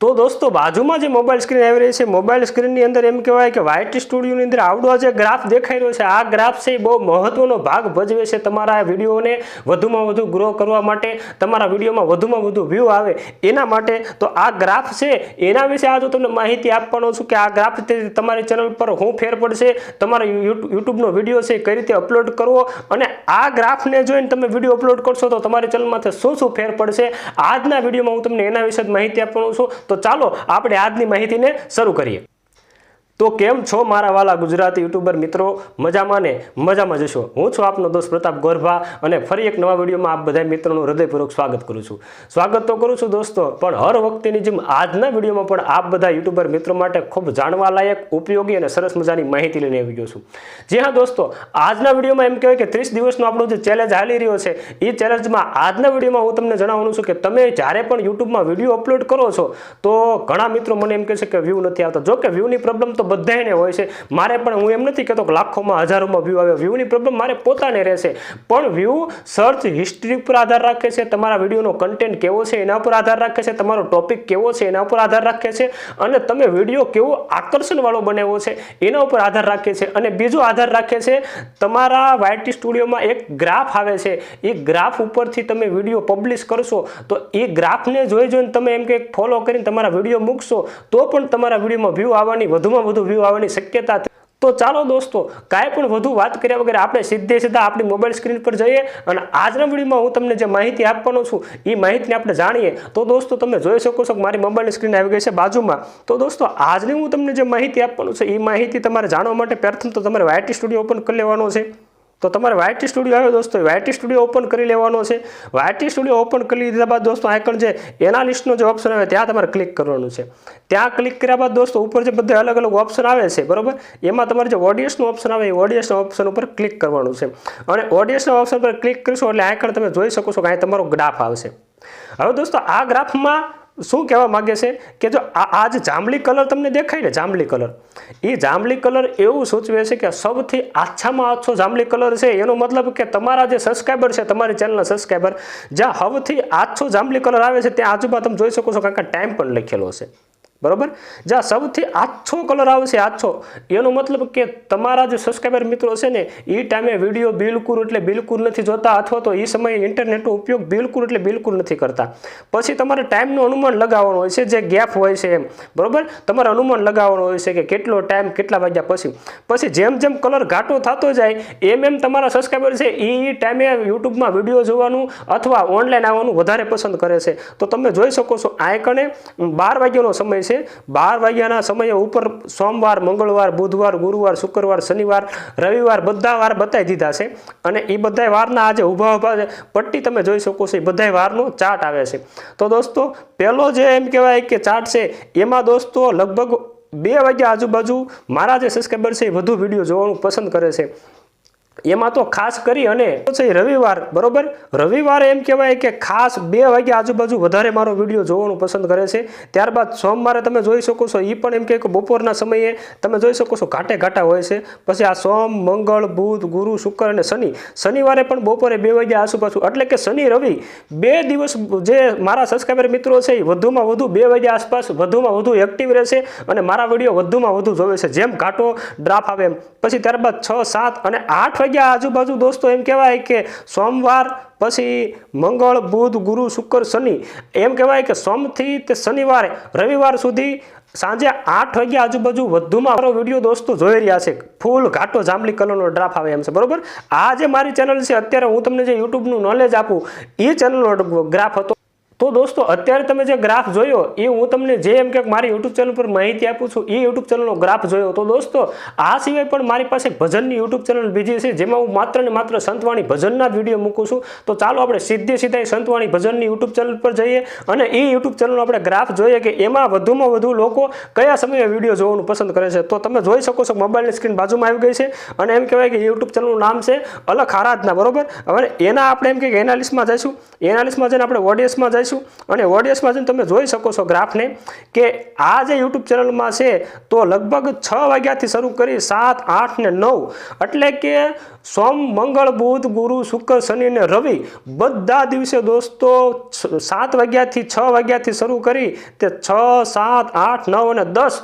तो दोस्तों बाजूमां जे mobile screen આવી રહી છે મોબાઈલ સ્ક્રીનની અંદર એમ કહેવાય કે YT સ્ટુડિયોની અંદર આવડો જે ગ્રાફ દેખાઈ રહ્યો છે આ ગ્રાફ છે બહુ મહત્વનો ભાગ ભજવે છે તમારા વિડિયોને વધુમાં વધુ ગ્રો કરવા માટે તમારા વિડિયોમાં વધુમાં વધુ વ્યૂ આવે એના માટે તો આ ગ્રાફ છે એના વિશે આ જો તમને માહિતી આપવાનો છું કે આ ગ્રાફ તમારી ચેનલ પર હું ફેર પડશે તમારા YouTube નો વિડિયો છે કઈ રીતે અપલોડ કરવો અને આ ગ્રાફને જોઈને તમે વિડિયો અપલોડ કરશો તો તમારી ચેનલમાં શું શું ફેર પડશે આજના વિડિયોમાં હું તમને એના વિશે માહિતી આપવાનો છું तो चलो આપણે આજની માહિતીને શરૂ કરીએ तो केम छो मारा वाला गुजराती यूट्यूबर मित्रों मजामां ने मजामां जशो हूँ छुं आपनो दोस्त प्रताप गोरभा अने फरी एक नवा विडियो में आप बधाय मित्रों हृदयपूर्वक स्वागत करूँ छूं। स्वागत तो करूँ छूं दोस्तों पण हर वखतेनी जेम आजना विडियो में पण आप बधा यूट्यूबर मित्रों माटे खूब जाणवा लायक उपयोगी अने सरस मजानी माहिती लईने आवी गयो छुं। जी हाँ दोस्तों आजना विडियो में एम कहेवाय के 30 दिवसनो आपणो जे चेलेंज हाली रह्यो छे ए चेलेंज में आजना विडियो में हूँ तमने जणाववानुं छुं के तमे ज्यारे पण यूट्यूब में विडियो अपलोड करो छो तो घणा मित्रों मने एम कहे छे के व्यू नथी आवता। जो के व्यू नी प्रॉब्लम तो बधाने होय छे मारे पण हूँ एम नहीं कहतो कि लाखों में हजारों में व्यू आवे व्यू नी प्रॉब्लम मारे पोताने रहेशे पण व्यू सर्च हिस्ट्री पर आधार राखे छे तमारा विडियोनो कंटेंट केवो छे एना पर आधार राखे छे तमारो टॉपिक केवो छे एना पर आधार राखे छे अने तमे विडियो केवो आकर्षण वाळो बनाव्यो छे एना पर आधार राखे छे अने बीजो आधार राखे छे तमारा YT स्टुडियो में एक ग्राफ आवे छे ए ग्राफ उपरथी तमे विडियो पब्लिश करशो तो ए ग्राफ ने जोई जोईने तमे एम के फॉलो करीने तमारा विडियो मूकशो तो पण तमारा विडियो में व्यू आववानी वधुमां वधु व्यू आववानी शक्यता। तो चलो दोस्तों कांई पण वधु वात कर्या वगर आपणे सीधे सीधा आपणी मोबाइल स्क्रीन पर जईए अने आजना विडियोमां हूँ तमने जे माहिती आपवानो छुं ए माहितीने आपणे जाणीए। तो दोस्तों तमे जोई शको छो मारी मोबाइल स्क्रीन आवी गई छे बाजुमां। तो दोस्तों आजनी हूँ तमने जे माहिती आपवानो छुं ए माहिती तमारे जाणवा माटे प्रथम तो तमारे YT स्टुडियो ओपन कर लेवानो छे। तो तमारे YT स्टुडियो आवे दोस्तों YT स्टुडियो ओपन करी लेवानो छे। YT स्टुडियो ओपन करी लीधा बाद दोस्तों आइकन जे एनालिस्ट जो ऑप्शन आवे त्यां तमारे क्लिक करवानुं छे। त्यां क्लिक कर्या बाद दोस्तों ऊपर जे बधा अलग अलग ऑप्शन आवे छे बरोबर एमां तमारे जे ऑडियन्सनो ऑप्शन आवे ए ऑडियन्सना ऑप्शन पर क्लिक करवानुं छे अने ऑडियन्सना ऑप्शन पर क्लिक करशो એટલે आइकन તમે જોઈ શકો છો કે આ તમારો ગ્રાફ આવશે। હવે दोस्तों आ ग्राफમાં શું કહેવા માંગે છે કે જો આ જે જાંબલી કલર તમને દેખાય ને જાંબલી કલર એ જાંબલી કલર એવું સૂચવે છે કે સૌથી આછામાં આછો જાંબલી કલર છે એનો મતલબ કે તમારા જે સબસ્ક્રાઇબર છે તમારી ચેનલના સબસ્ક્રાઇબર જ્યાં સૌથી આછો જાંબલી કલર આવે છે ત્યાં આજુબાજુ તમે જોઈ શકો છો કાંઈક ટાઈમ પણ લખેલો છે बराबर ज्यां सौथी आछो कलर आवशे आछो एनो मतलब के तमारा जो सब्सक्राइबर मित्रों छे ने ई टाइमे विडियो बिल्कुल एटले बिल्कुल नथी जोता अथवा तो ई समय इंटरनेटनो उपयोग बिल्कुल एटले बिल्कुल नथी करता। पछी तमारे टाइमनो अनुमान लगाववानो होय छे जे गैप होय छे एम बराबर तमारे अनुमान लगाववानो होय छे के केटलो टाइम केटला वाग्या पछी जेम जेम कलर घाटो थतो जाय एम एम तमारा सब्सक्राइबर छे ई टाइमे YouTube में विडियो जोवानुं अथवा ऑनलाइन आववानुं वधारे पसंद करे छे। तो तमे जोई शको छो आ कणे 12 वाग्यानो समय 12 वाग्याना समय ऊपर सोमवार मंगलवार बुधवार गुरुवार शुक्रवार शनिवार रविवार बधा वार बताई दीधा छे अने ई बधाय वारना आज उभा उभा पट्टी तमे जोई शको छो बधाय वारनो चार्ट आवे छे। तो दोस्तों पहेलो जे एम कहेवाय के चार्ट छे एमां दोस्तों लगभग 2 वाग्या आजुबाजु मारा जे सब्सक्राइबर छे वधु विडियो जोवानुं पसंद करे छे। एमां तो खास करी अने रविवार बरोबर रविवारे एम कहेवाय के खास 2 वाग्या आजुबाजु वधारे मारो विडियो जोवानुं पसंद करे छे। त्यारबाद सोमवारे तमे जोई शको छो ई पण एम के बपोરના समये तमे जोई शको छो घाटे घाटा होय छे। पछी आ सोम मंगळ बुध गुरु शुक्र अने शनि शनिवारे पण बपोरे 2 वाग्या आसुपासु એટલે કે શનિ રવિ 2 દિવસ जे मारा सब्सक्राइबर मित्रों छे વધુમાં વધુ 2 વાગ્યા આસપાસ વધુમાં વધુ એક્ટિવ રહેશે અને મારા વિડિયો વધુમાં વધુ જોવે છે જેમ ઘાટો ડ્રાફ્ટ આવે પછી ત્યારબાદ 6 7 અને 8 आजूबाजू दोस्तों एम कहवाय के सोमवार पछी मंगल बुध गुरु शुक्र शनि एम कहवाय के सोम थी ते शनिवार रविवार सुधी सांजे 8 वाग्या आजूबाजू वधुमां मारो विडियो दोस्तों जोई रह्या छे फूल घाटो जांबली कलरनो ड्राफ्ट आवे एम छे बरोबर। आ जे मारी चेनल छे अत्यारे हूँ तमने जे YouTube નું नॉलेज आपू ए चेनलनो ग्राफ हतो। तो दोस्तों अत्यारे तमे जे ग्राफ जोयो ए हूँ तमने जे एम के मारी यूट्यूब चैनल पर माहिती आपू छूं ए यूट्यूब चैनल ग्राफ जोयो। तो दोस्तों आ सिवाय पण मारी पासे भजननी यूट्यूब चैनल बीजी छे जेमां हूँ मात्र ने मात्र संतवाणी भजनना विडियो मूकું છું। तो चालो आपणे सीधे सीधा संतवाणी भजननी यूट्यूब चैनल पर जईए अने ए यूट्यूब चैनल आपणे ग्राफ जोईए के एमां वधुमां वधु लोको कया समये विडियो जोवानुं पसंद करे छे। तो तमे जोई शको छो मोबाइलनी स्क्रीन बाजुमां आवी गई छे अने एम कहेवाय के यूट्यूब चैनलनुं नाम छे अलख आराधना बरोबर। हवे एना आपणे एम के एनालिस्टमां जईशुं एनालिस्टमां जईने आपणे ऑडियन्समां जईशुं જઈશું અને ઓડિયન્સમાં જઈને તમે જોઈ શકો છો ગ્રાફને કે આ જે યુટ્યુબ ચેનલમાં છે તો લગભગ 6 વાગ્યાથી શરૂ કરી 7, 8 ને 9 એટલે કે સોમ, મંગળ, બુધ, ગુરુ, શુક્ર, શનિ ને રવિ બધા દિવસે દોસ્તો 7 વાગ્યાથી 6 વાગ્યાથી શરૂ કરી તે 6, 7, 8, 9 અને 10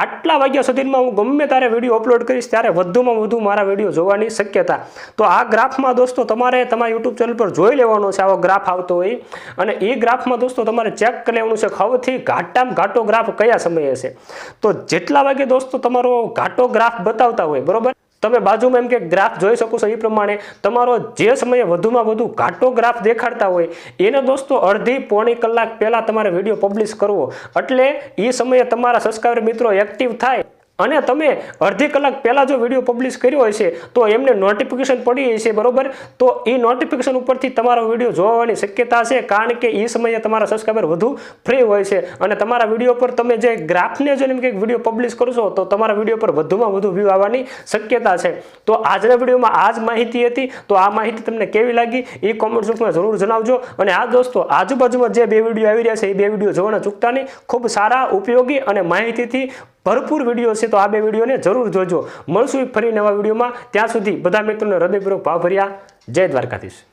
આટલા વાગ્યા સુધીમાં હું ગમે ત્યારે વિડીયો અપલોડ કરીશ ત્યારે વધુમાં વધુ મારા વિડીયો જોવાની શક્યતા. તો આ ગ્રાફમાં દોસ્તો તમારે તમારા યુટ્યુબ ચેનલ પર જોઈ લેવાનો છે આવો ગ્રાફ આવતો હોય અને એ ગ્રાફમાં દોસ્તો તમારે ચેક કરી લેવાનું છે સૌથી ઘાટામાં ઘાટો ગ્રાફ કયા સમયે છે. તો જેટલા વાગે દોસ્તો તમારો ઘાટો ગ્રાફ બતાવતા હોય બરોબર, તમે બાજુમાં એમ કે ગ્રાફ જોઈ શકો છો એ પ્રમાણે તમારો જે સમયે વધુમાં વધુ ઘાટો ગ્રાફ દેખાડતા હોય એને દોસ્તો અડધી પોણી કલાક પહેલા તમારે વિડીયો પબ્લિશ કરવો એટલે એ સમયે તમારા સબસ્ક્રાઇબર મિત્રો એક્ટિવ થાય અને તમે અડધી કલાક પહેલાં જો વિડીયો પબ્લિશ કર્યો હોય છે તો એમને નોટિફિકેશન પડી હશે બરોબર, તો એ નોટિફિકેશન ઉપરથી તમારો વિડીયો જોવાની શક્યતા છે કારણ કે એ સમયે તમારા સબસ્ક્રાઇબર વધુ ફ્રી હોય છે અને તમારા વિડીયો પર તમે જે ગ્રાફને જો એમ કે વિડીયો પબ્લિશ કરશો તો તમારા વિડીયો પર વધુમાં વધુ વ્યૂ આવવાની શક્યતા છે. તો આજના વિડીયોમાં આ જ માહિતી હતી. તો આ માહિતી તમને કેવી લાગી એ કોમેન્ટ બોક્સમાં જરૂર જણાવજો અને આ દોસ્તો આજુબાજુમાં જે 2 વિડીયો આવી રહ્યા છે એ 2 વિડીયો જોવાના ચૂકતા નહીં. ખૂબ સારા, ઉપયોગી અને માહિતીથી ભરપૂર વિડીયો છે તો આ 2 વિડીયોને જરૂર જોજો. મળશું ફરી નવા વિડીયોમાં. ત્યાં સુધી બધા મિત્રોને હૃદયપૂર્વક ભાવભર્યા જય દ્વારકાધીશ.